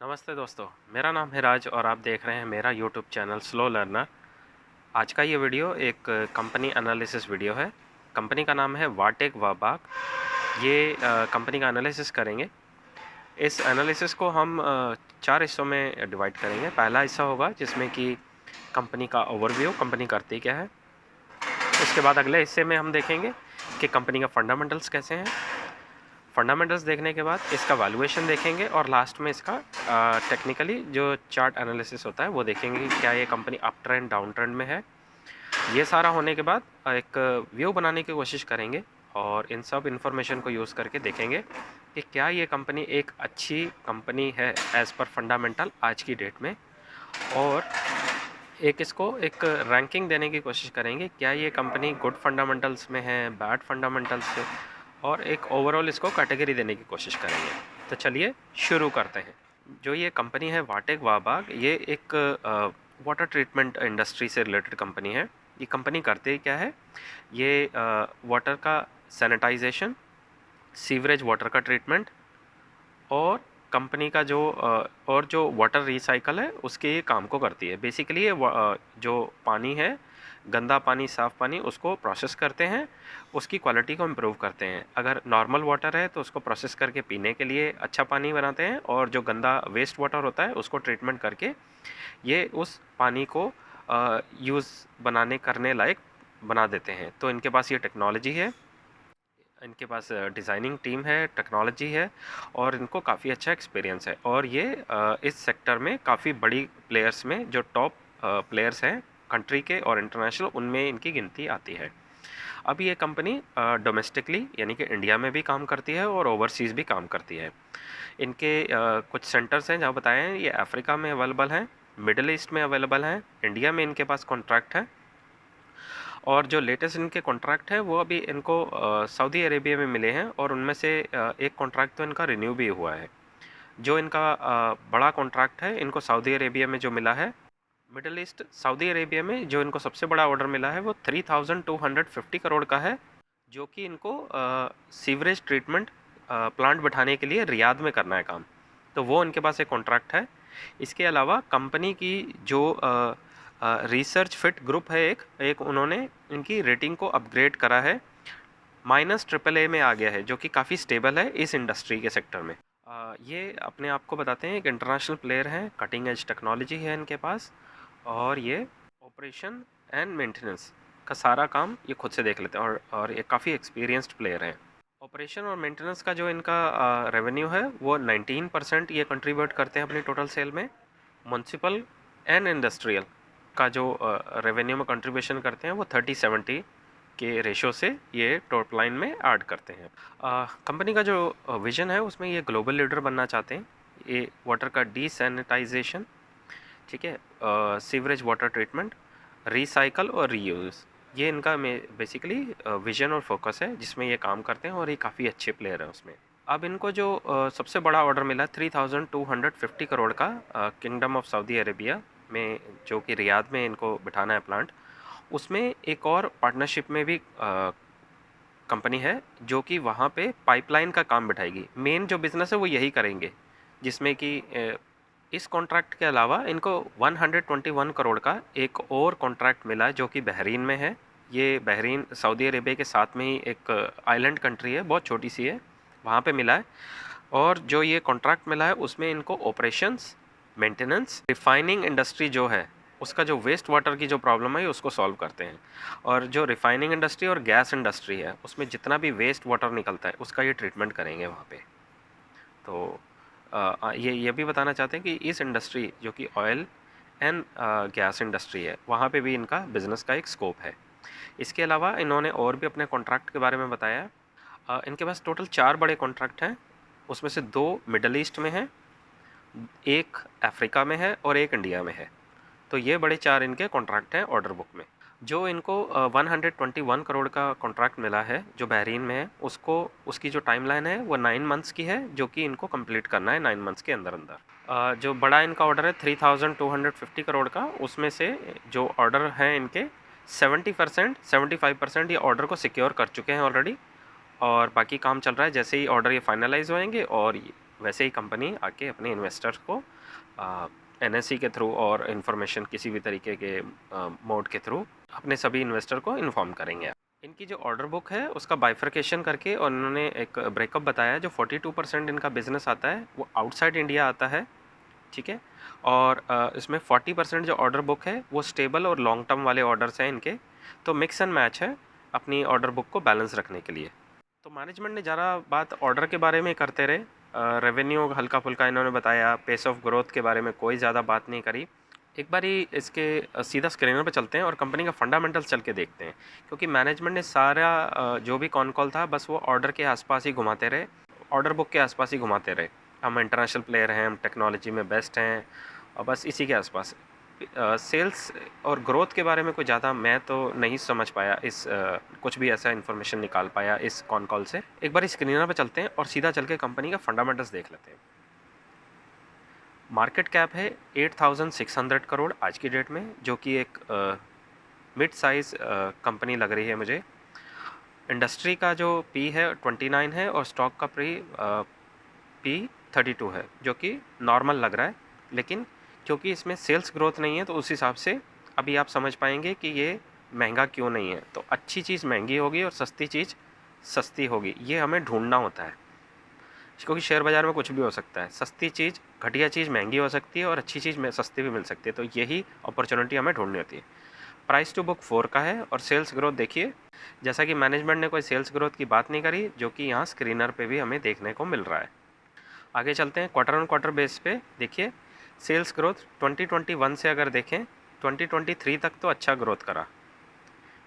नमस्ते दोस्तों, मेरा नाम है राज और आप देख रहे हैं मेरा यूट्यूब चैनल स्लो लर्नर। आज का ये वीडियो एक कंपनी एनालिसिस वीडियो है। कंपनी का नाम है वाटेक वाबाक। ये कंपनी का एनालिसिस करेंगे। इस एनालिसिस को हम 4 हिस्सों में डिवाइड करेंगे। पहला हिस्सा होगा जिसमें कि कंपनी का ओवरव्यू, कंपनी करती क्या है। उसके बाद अगले हिस्से में हम देखेंगे कि कंपनी का फंडामेंटल्स कैसे हैं। फंडामेंटल्स देखने के बाद इसका वैल्यूएशन देखेंगे और लास्ट में इसका टेक्निकली जो चार्ट एनालिसिस होता है वो देखेंगे कि क्या ये company up trend down trend में है। ये सारा होने के बाद एक व्यू बनाने की कोशिश करेंगे और इन सब इन्फॉर्मेशन को यूज़ करके देखेंगे कि क्या ये कंपनी एक अच्छी कंपनी है एज़ पर फंडामेंटल आज की डेट में। और इसको एक रैंकिंग देने की कोशिश करेंगे, क्या ये कंपनी गुड फंडामेंटल्स में है, बैड फंडामेंटल्स से, और एक ओवरऑल इसको कैटेगरी देने की कोशिश करेंगे। तो चलिए शुरू करते हैं। जो ये कंपनी है वाटेक वाबाग, ये एक वाटर ट्रीटमेंट इंडस्ट्री से रिलेटेड कंपनी है। ये कंपनी करते क्या है, ये वाटर का सैनिटाइजेशन, सीवरेज वाटर का ट्रीटमेंट और कंपनी का और जो वाटर रिसाइकल है उसके ये काम को करती है। बेसिकली ये जो पानी है, गंदा पानी, साफ़ पानी, उसको प्रोसेस करते हैं, उसकी क्वालिटी को इम्प्रूव करते हैं। अगर नॉर्मल वाटर है तो उसको प्रोसेस करके पीने के लिए अच्छा पानी बनाते हैं, और जो गंदा वेस्ट वाटर होता है उसको ट्रीटमेंट करके ये उस पानी को यूज़ बनाने करने लायक बना देते हैं। तो इनके पास ये टेक्नोलॉजी है, इनके पास डिज़ाइनिंग टीम है, टेक्नोलॉजी है और इनको काफ़ी अच्छा एक्सपीरियंस है। और ये इस सेक्टर में काफ़ी बड़ी प्लेयर्स में, जो टॉप प्लेयर्स हैं कंट्री के और इंटरनेशनल, उनमें इनकी गिनती आती है। अब ये कंपनी डोमेस्टिकली यानी कि इंडिया में भी काम करती है और ओवरसीज़ भी काम करती है। इनके कुछ सेंटर्स हैं जहाँ बताए हैं, ये अफ्रीका में अवेलेबल हैं, मिडल ईस्ट में अवेलेबल हैं, इंडिया में इनके पास कॉन्ट्रैक्ट है। और जो लेटेस्ट इनके कॉन्ट्रैक्ट हैं वो अभी इनको सऊदी अरेबिया में मिले हैं, और उनमें से एक कॉन्ट्रैक्ट तो इनका रिन्यू भी हुआ है। जो इनका बड़ा कॉन्ट्रैक्ट है इनको सऊदी अरेबिया में जो मिला है, मिडल ईस्ट सऊदी अरेबिया में जो इनको सबसे बड़ा ऑर्डर मिला है वो 3250 करोड़ का है, जो कि इनको सीवरेज ट्रीटमेंट प्लांट बैठाने के लिए रियाद में करना है काम। तो वो इनके पास एक कॉन्ट्रैक्ट है। इसके अलावा कंपनी की जो रिसर्च फिट ग्रुप है, एक उन्होंने इनकी रेटिंग को अपग्रेड करा है, -AAA में आ गया है, जो कि काफ़ी स्टेबल है इस इंडस्ट्री के सेक्टर में। ये अपने आप को बताते हैं एक इंटरनेशनल प्लेयर हैं, कटिंग एज टेक्नोलॉजी है इनके पास, और ये ऑपरेशन एंड मेंटेनेंस का सारा काम ये खुद से देख लेते हैं, और ये काफ़ी एक्सपीरियंस्ड प्लेयर हैं। ऑपरेशन और मेंटेनेंस का जो इनका रेवेन्यू है वो 19% ये कंट्रीब्यूट करते हैं अपनी टोटल सेल में। म्युनिसिपल एंड इंडस्ट्रियल का जो रेवेन्यू में कंट्रीब्यूशन करते हैं वो 30-70 के रेशो से ये टॉप लाइन में ऐड करते हैं। कंपनी का जो विजन है उसमें ये ग्लोबल लीडर बनना चाहते हैं। ये वाटर का डीसैनिटाइजेशन, ठीक है, सीवरेज वाटर ट्रीटमेंट, रिसाइकल और रीयूज़, ये इनका बेसिकली विजन और फोकस है जिसमें ये काम करते हैं, और ये काफ़ी अच्छे प्लेयर हैं उसमें। अब इनको जो सबसे बड़ा ऑर्डर मिला 3250 करोड़ का, किंगडम ऑफ सऊदी अरेबिया में, जो कि रियाद में इनको बिठाना है प्लांट। उसमें एक और पार्टनरशिप में भी कंपनी है जो कि वहाँ पे पाइपलाइन का काम बिठाएगी। मेन जो बिज़नेस है वो यही करेंगे, जिसमें कि इस कॉन्ट्रैक्ट के अलावा इनको 121 करोड़ का एक और कॉन्ट्रैक्ट मिला है जो कि बहरीन में है। ये बहरीन सऊदी अरेबिया के साथ में ही एक आइलैंड कंट्री है, बहुत छोटी सी है, वहाँ पे मिला है। और जो ये कॉन्ट्रैक्ट मिला है उसमें इनको ऑपरेशंस, मेंटेनेंस, रिफाइनिंग इंडस्ट्री जो है उसका जो वेस्ट वाटर की जो प्रॉब्लम है उसको सॉल्व करते हैं। और जो रिफाइनिंग इंडस्ट्री और गैस इंडस्ट्री है उसमें जितना भी वेस्ट वाटर निकलता है उसका ये ट्रीटमेंट करेंगे वहाँ पे। तो ये भी बताना चाहते हैं कि इस इंडस्ट्री जो कि ऑयल एंड गैस इंडस्ट्री है वहाँ पे भी इनका बिज़नेस का एक स्कोप है। इसके अलावा इन्होंने और भी अपने कॉन्ट्रैक्ट के बारे में बताया। इनके पास टोटल 4 बड़े कॉन्ट्रैक्ट हैं, उसमें से 2 मिडल ईस्ट में हैं, एक अफ्रीका में है और एक इंडिया में है। तो ये बड़े 4 इनके कॉन्ट्रैक्ट हैं ऑर्डर बुक में। जो इनको 121 करोड़ का कॉन्ट्रैक्ट मिला है जो बहरीन में है, उसको उसकी जो टाइमलाइन है वो 9 मंथ्स की है, जो कि इनको कंप्लीट करना है 9 मंथ्स के अंदर अंदर। जो बड़ा इनका ऑर्डर है 3250 करोड़ का, उसमें से जो ऑर्डर हैं इनके 70% 75% ये ऑर्डर को सिक्योर कर चुके हैं ऑलरेडी, और बाकी काम चल रहा है। जैसे ही ऑर्डर ये फाइनलाइज होएंगे और वैसे ही कंपनी आके अपने इन्वेस्टर्स को NSE के थ्रू और इन्फॉर्मेशन किसी भी तरीके के मोड के थ्रू अपने सभी इन्वेस्टर को इन्फॉर्म करेंगे। इनकी जो ऑर्डर बुक है उसका बाइफर्केशन करके और उन्होंने एक ब्रेकअप बताया। जो 42% इनका बिजनेस आता है वो आउटसाइड इंडिया आता है, ठीक है। और इसमें 40% जो ऑर्डर बुक है वो स्टेबल और लॉन्ग टर्म वाले ऑर्डर्स हैं इनके। तो मिक्स एंड मैच है अपनी ऑर्डर बुक को बैलेंस रखने के लिए। तो मैनेजमेंट ने ज़रा बात ऑर्डर के बारे में करते रहे, रेवेन्यू हल्का फुल्का इन्होंने बताया, पेस ऑफ ग्रोथ के बारे में कोई ज़्यादा बात नहीं करी। एक बारी इसके सीधा स्क्रीनर पे चलते हैं और कंपनी का फंडामेंटल्स चल के देखते हैं, क्योंकि मैनेजमेंट ने सारा जो भी कॉन कॉल था बस वो ऑर्डर के आसपास ही घुमाते रहे, ऑर्डर बुक के आसपास ही घुमाते रहे। हम इंटरनेशनल प्लेयर हैं, हम टेक्नोलॉजी में बेस्ट हैं, और बस इसी के आसपास। सेल्स और ग्रोथ के बारे में कोई ज़्यादा मैं तो नहीं समझ पाया, इस कुछ भी ऐसा इन्फॉर्मेशन निकाल पाया इस कॉन कॉल से। एक बार स्क्रीनर पे चलते हैं और सीधा चल के कंपनी का फंडामेंटल्स देख लेते हैं। मार्केट कैप है 8600 करोड़ आज की डेट में, जो कि एक मिड साइज़ कंपनी लग रही है मुझे। इंडस्ट्री का जो पी है 29 है और स्टॉक का पी 32 है, जो कि नॉर्मल लग रहा है। लेकिन क्योंकि इसमें सेल्स ग्रोथ नहीं है तो उस हिसाब से अभी आप समझ पाएंगे कि ये महंगा क्यों नहीं है। तो अच्छी चीज़ महंगी होगी और सस्ती चीज़ सस्ती होगी, ये हमें ढूंढना होता है, क्योंकि शेयर बाज़ार में कुछ भी हो सकता है। सस्ती चीज़, घटिया चीज़ महंगी हो सकती है और अच्छी चीज़ में सस्ती भी मिल सकती है। तो यही अपॉर्चुनिटी हमें ढूंढनी होती है। प्राइस टू बुक 4 का है और सेल्स ग्रोथ देखिए, जैसा कि मैनेजमेंट ने कोई सेल्स ग्रोथ की बात नहीं करी, जो कि यहाँ स्क्रीनर पे भी हमें देखने को मिल रहा है। आगे चलते हैं, क्वार्टर ऑन क्वार्टर बेस पे देखिए सेल्स ग्रोथ 2021 से अगर देखें 2023 तक तो अच्छा ग्रोथ करा।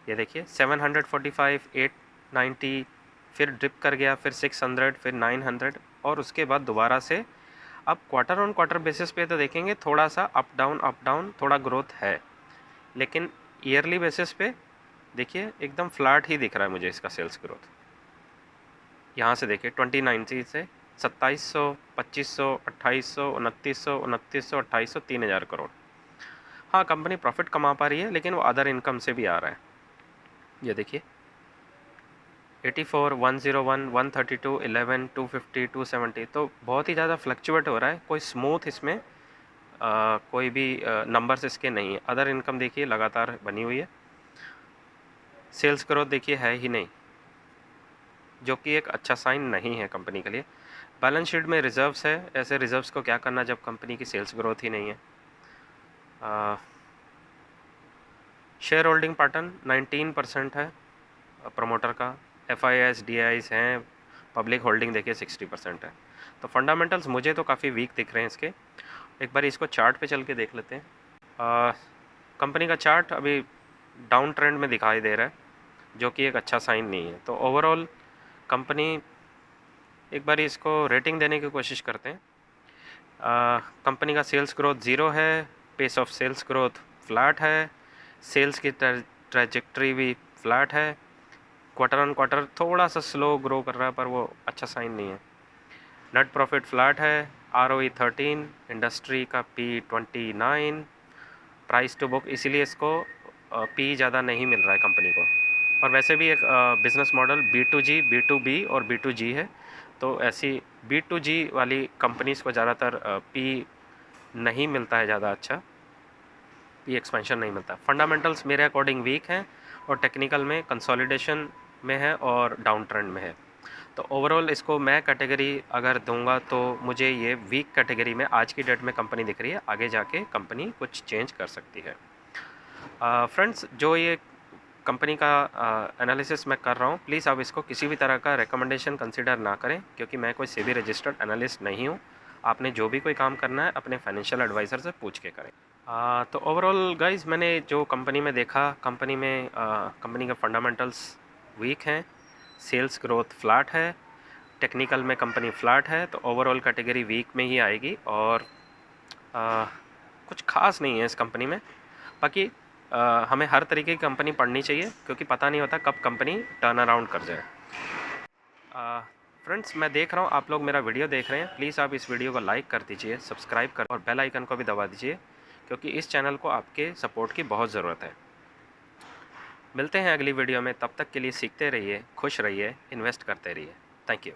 ये देखिए 745, 890, फिर ड्रिप कर गया, फिर 600, फिर 900 और उसके बाद दोबारा से। अब क्वार्टर ऑन क्वार्टर बेसिस पे तो देखेंगे थोड़ा सा अप डाउन थोड़ा ग्रोथ है, लेकिन ईयरली बेसिस पे देखिए एकदम फ्लैट ही दिख रहा है मुझे इसका सेल्स ग्रोथ। यहाँ से देखिए 2019 से 2700, 2500, 2800, 2900, 2900, 2800, 3000 करोड़। हाँ, कंपनी प्रॉफिट कमा पा रही है, लेकिन वो अदर इनकम से भी आ रहा है। ये देखिए 84, 101, 132, 11, 250, 270, तो बहुत ही ज़्यादा फ्लक्चुएट हो रहा है। कोई स्मूथ इसमें कोई भी नंबर्स इसके नहीं है। अदर इनकम देखिए लगातार बनी हुई है। सेल्स ग्रोथ देखिए है ही नहीं, जो कि एक अच्छा साइन नहीं है कंपनी के लिए। बैलेंस शीट में रिजर्व्स है, ऐसे रिजर्व्स को क्या करना जब कंपनी की सेल्स ग्रोथ ही नहीं है। शेयर होल्डिंग पैटर्न 19% है प्रमोटर का। FIIs DIs हैं, पब्लिक होल्डिंग देखिए 60% है। तो फंडामेंटल्स मुझे तो काफ़ी वीक दिख रहे हैं इसके। एक बार इसको चार्ट पे चल के देख लेते हैं। कंपनी का चार्ट अभी डाउन ट्रेंड में दिखाई दे रहा है, जो कि एक अच्छा साइन नहीं है। तो ओवरऑल कंपनी, एक बार इसको रेटिंग देने की कोशिश करते हैं। कंपनी का सेल्स ग्रोथ 0 है, pace of sales growth flat है, सेल्स की ट्रैजेक्टरी भी फ्लैट है, क्वार्टर ऑन क्वार्टर थोड़ा सा स्लो ग्रो कर रहा है पर वो अच्छा साइन नहीं है। नेट प्रॉफिट फ्लैट है, ROE 13, इंडस्ट्री का P 29, प्राइस टू बुक, इसीलिए इसको P ज़्यादा नहीं मिल रहा है कंपनी को। और वैसे भी एक बिज़नेस मॉडल B2G, B2B और B2G है, तो ऐसी B2G वाली कंपनीज़ को ज़्यादातर P नहीं मिलता है ज़्यादा अच्छा, P एक्सपेंशन नहीं मिलता। फंडामेंटल्स मेरे अकॉर्डिंग वीक हैं और टेक्निकल में कंसोलिडेशन में है और डाउन ट्रेंड में है। तो ओवरऑल इसको मैं कैटेगरी अगर दूंगा तो मुझे ये वीक कैटेगरी में आज की डेट में कंपनी दिख रही है। आगे जाके कंपनी कुछ चेंज कर सकती है। फ्रेंड्स, जो ये कंपनी का एनालिसिस मैं कर रहा हूँ, प्लीज़ आप इसको किसी भी तरह का रिकमेंडेशन कंसिडर ना करें, क्योंकि मैं कोई सेबी रजिस्टर्ड एनालिस्ट नहीं हूँ। आपने जो भी कोई काम करना है अपने फाइनेंशियल एडवाइज़र से पूछ के करें। तो ओवरऑल गाइज, मैंने जो कंपनी में देखा, कंपनी में कंपनी के फंडामेंटल्स वीक हैं, सेल्स ग्रोथ फ्लैट है, टेक्निकल में कंपनी फ्लैट है, तो ओवरऑल कैटेगरी वीक में ही आएगी और कुछ खास नहीं है इस कंपनी में। बाकी हमें हर तरीके की कंपनी पढ़नी चाहिए, क्योंकि पता नहीं होता कब कंपनी टर्न अराउंड कर जाए। फ्रेंड्स, मैं देख रहा हूँ आप लोग मेरा वीडियो देख रहे हैं, प्लीज़ आप इस वीडियो को लाइक कर दीजिए, सब्सक्राइब कर और बेल आइकन को भी दबा दीजिए, क्योंकि इस चैनल को आपके सपोर्ट की बहुत ज़रूरत है। मिलते हैं अगली वीडियो में, तब तक के लिए सीखते रहिए, खुश रहिए, इन्वेस्ट करते रहिए। Thank you.